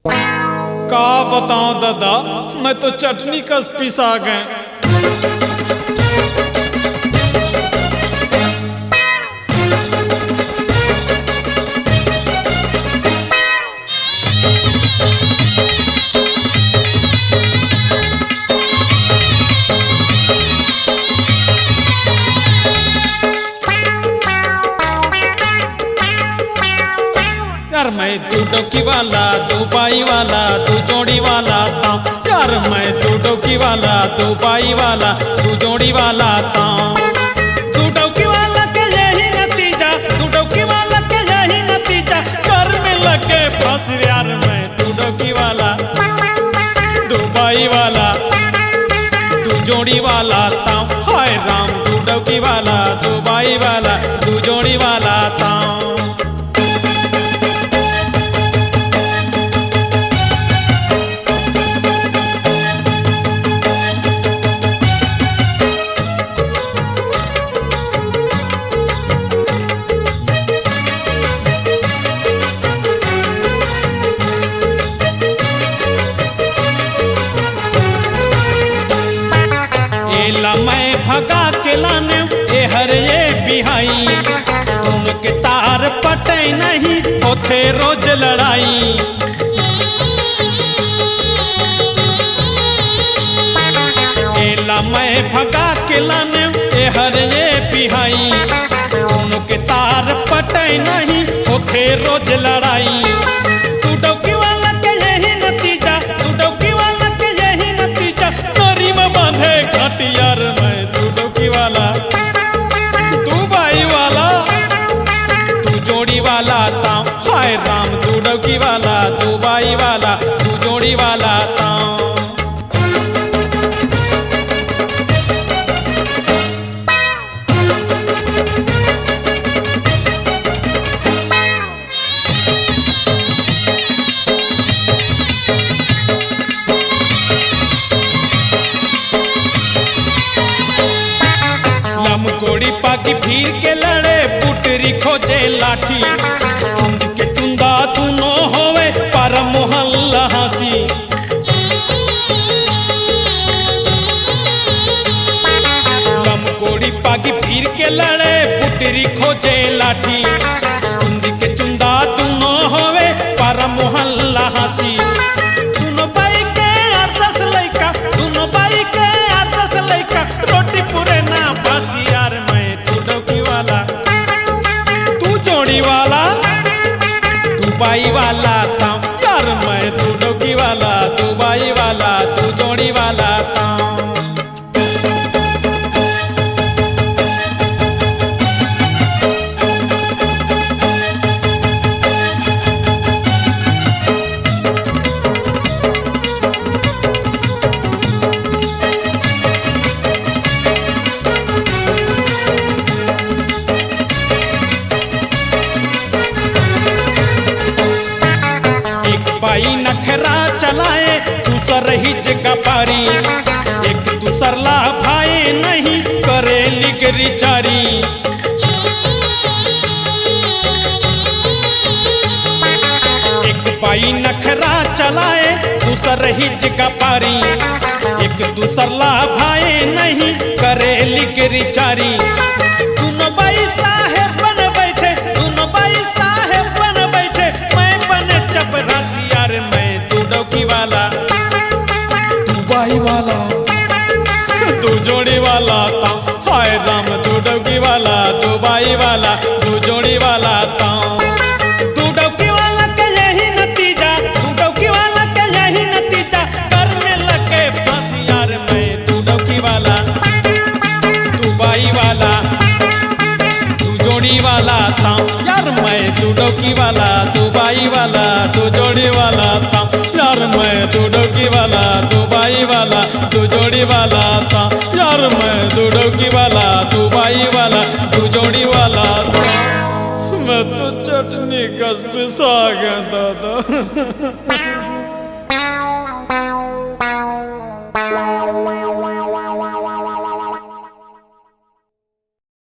का बताऊं दादा, मैं तो चटनी कस पिसा गए। यार मैं दो डोकी वाला, दो पाई वाला, दो जोड़ी वाला था। यार मैं दो डोकी वाला, दो पाई वाला, दो जोड़ी वाला था। दो डोकी वाला के यही नतीजा, दो डोकी वाला के यही नतीजा, कर में लगे फंस। यार मैं दो डोकी वाला, दो पाई वाला, दो जोड़ी वाला था। हाय राम, दो डोकी वाला, दो पाई वाला, दो जोड़ी वाला था। मैं भगा के लाने ए हर ये बिहाई, उनके तार पटे नहीं होते रोज लड़ाई। एला मैं भगा के लाने ए हर ये बिहाई, उनके तार पटे नहीं होते रोज लड़ाई। तू डोकी वाला के यही नतीजा, तू डोकी वाला के यही नतीजा, नोरी में बांधे यार मैं तू डोकी वाला, तू बाई वाला, तू जोड़ी वाला था। हाय राम, तू डोकी वाला, तू बाई वाला, तू जोड़ी वाला था। कोड़ी पाकी भीड़ के लड़े, पुटरी खोजे लाठी, चुंद के चुंदा तूनो होवे पर मोहल्ला हंसी। लम कोड़ी पाकी भीड़ के लड़े, पुटरी खोजे लाठी, चुंद के चुंदा तूनो होवे पर मोहल्ला हंसी। तूनो बाई के 8-10 लइका, तूनो बाई के 8-10 लइका, रोटी पूरे ना बासी। यार मैं तू डोकी वाला, तू जोड़ी वाला, तू बाई वाला था। यार मैं तू डोकी वाला, तू बाई वाला, तू जोड़ी वाला था। बाई नखरा चलाए, दूसर ही जगह पारी, एक दूसर ला भाई नहीं करे लिगरी चारी। एक बाई नखरा चलाए, दूसर ही जगह पारी, एक दूसर ला भाई नहीं करे लिगरी चारी। दोनों बाई साहेब बन बैठे, दोनों बाई साहेब बन बैठे, मैं बने चपरासी। यार मैं तू डोकी वाला, तू बाई वाला, तू जोड़ी वाला था। हाय राम, तू डोकी वाला, तू बाई वाला, तू जोड़ी वाला था। तू डोकी वाला के यही नतीजा, तू डोकी वाला के यही नतीजा, कर में लगे फंस। यार मैं तू डोकी वाला, तू बाई वाला, तू जोड़ी वाला था। यार मैं तू डोकी वाला, तू बाई वाला, तू जोड़ी वाला था। यार मैं तू डोकी वाला, तू बाई वाला, तू जोड़ी वाला था। यार मैं तू डोकी वाला, तू बाई वाला, तू जोड़ी वाला था। मैं तो चटनी कस पिसा गया दादा।